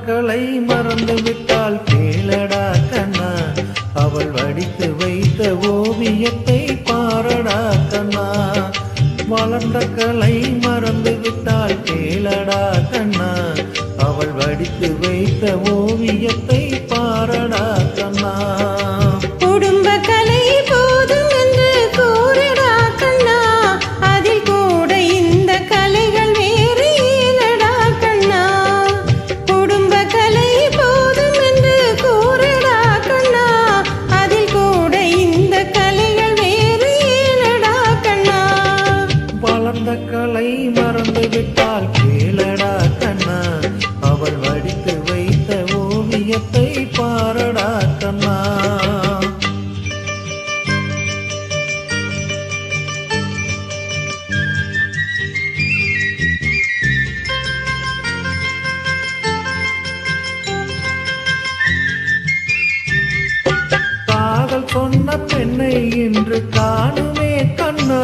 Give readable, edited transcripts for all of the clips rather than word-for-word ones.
கலை மறந்து விட்டால் கேளடா கண்ணா, அவள் வடித்து வைத்த ஓவியத்தை பாரடா கண்ணா. வளர்ந்த கலை மறந்து விட்டால் கேளடா கண்ணா, அவள் வடித்து வைத்த ஓவியத்தை பாரடா கண்ணா. குடும்ப கலை போதும் என்று கூறடா கண்ணா, அதில் கூட இந்த கலைகள் வேறு ஏனடா கண்ணா. குடும்ப கலை போதும் என்று கூறடா கண்ணா, அதில் கூட இந்த கலைகள் வேறு ஏனடா கண்ணா. வளர்ந்த கலை மறந்து விட்டால் கேளடா கண்ணா, அவள் வடித்து வைத்த ஓவியத்தை பாரடா கண்ணா. காதல் சொன்ன பெண்ணை இன்று காணுமே கண்ணா,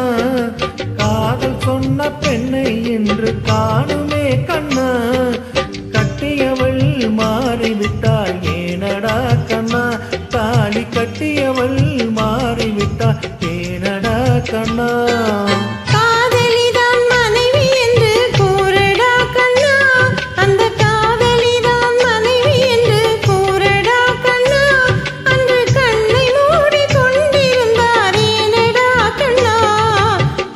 காதல் சொன்ன பெண்ணை இன்று காணுமே கண்ணா. கட்டியவள் மாறிவிட்டாள் ஏனடா கண்ணா, தாலி கட்டியவள் மாறிவிட்டாள் ஏனடா கண்ணா. காதலிதான் மனைவி என்று கூறடா கண்ணா, அந்த காதலிதான் மனைவி என்று கூறடா கண்ணா. அன்று கண்ணை மூடி கொண்டிருந்தார் ஏனடா கண்ணா,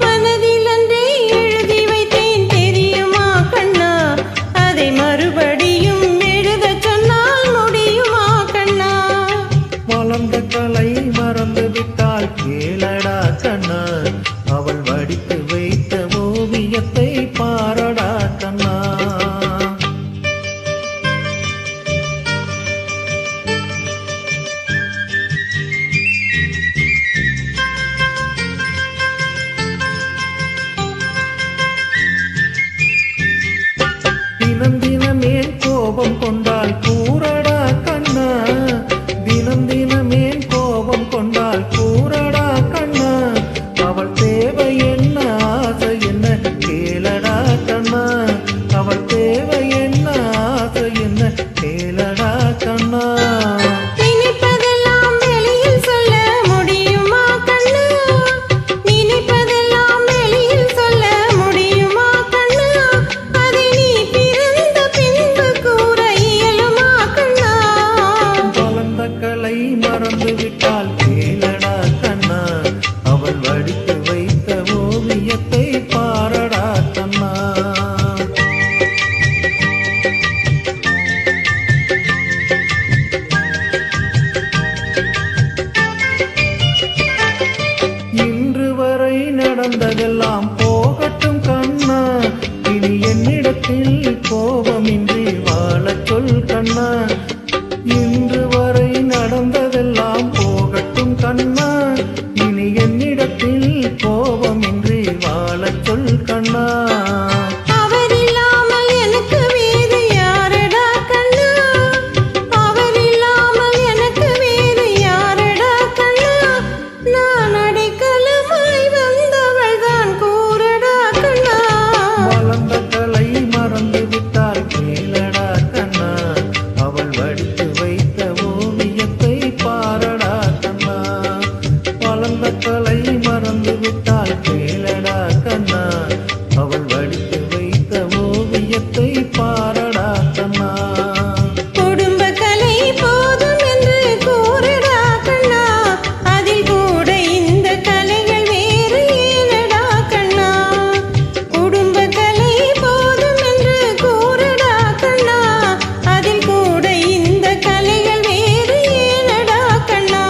மனதில் அன்றே எழுதி வைத்தேன் தெரியுமா கண்ணா, அதை மறுபடியும் எழுதச் சொன்னால் முடியுமா கண்ணா. வளர்ந்த கலை மறந்து விட்டால் கேளடா கண்ணா, அவள் வடித்து வைத்த ஓவியத்தை பாரடா கண்ணா. தினம் தினமே கோபம் கொண்டால் கூறடா கண்ணா, தினம் தினமே கோபம் கொண்டால் கூறடா கண்ணா. அவள் தேவை என்ன ஆசை என்ன கேளடா கண்ணா, அவள் தேவை என்ன ஆசை என்ன கேளடா கண்ணா. நினைப்பதெல்லாம் வெளியில் சொல்ல முடியுமா கண்ணா, நினைப்பதெல்லாம் வெளியில் சொல்ல முடியுமா கண்ணா. அதை நீ பிறந்த பின்பு கூற இயலுமா கண்ணா. வளர்ந்த கலை மறந்து விட்டால் கேளடா கண்ணா, அவள் வடித்து வைத்த ஓவியத்தை பாரடா கண்ணா. இன்று வரை நடந்ததெல்லாம் போகட்டும் கண்ணா, இனி என்னிடத்தில் கோபமின்றி வாழச் சொல் கண்ணா. இன்று வரை நடந்ததெல்லாம் போகட்டும் கண்ணா, இனி என்னிடத்தில் கோபமின்றி வாழச் சொல் கண்ணா. அவர் இல்லாமல் எனக்கு வேறு யாரடா கண்ணா, அவர் இல்லாமல் எனக்கு வேறு யாரடா கண்ணா. நான் அடைக்கலமாய் வந்தவள் தான் கூறடா கண்ணா. வளர்ந்த கலை மறந்து விட்டால் கேளடா கண்ணா, அவள் வடித்து வைத்த ஓவியத்தை பாரடா கண்ணா. வளர்ந்த கலை மறந்து விட்டால் கேளடா கண்ணா, அவள் வடித்து வைத்த ஓவியத்தை பாரடா கண்ணா. குடும்ப கலை போதும் என்று கூறடா கண்ணா, அதில் கூட இந்த கலைகள் வேறு ஏனடா கண்ணா. குடும்ப கலை போதும் என்று கூறடா கண்ணா, அதில் கூட இந்த கலைகள் வேறு ஏனடா கண்ணா.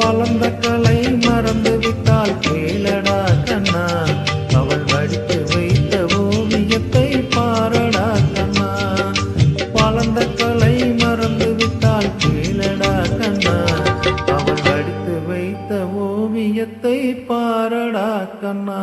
வளர்ந்த கலை மறந்து விட்டால் கேளடா கண்ணா, அவள் வடித்து வைத்த ஓவியத்தை பாரடா கண்ணா. வளர்ந்த கலை மறந்து விட்டால் கேளடா கண்ணா, அவள் வடித்து வைத்த ஓவியத்தை பாரடா கண்ணா.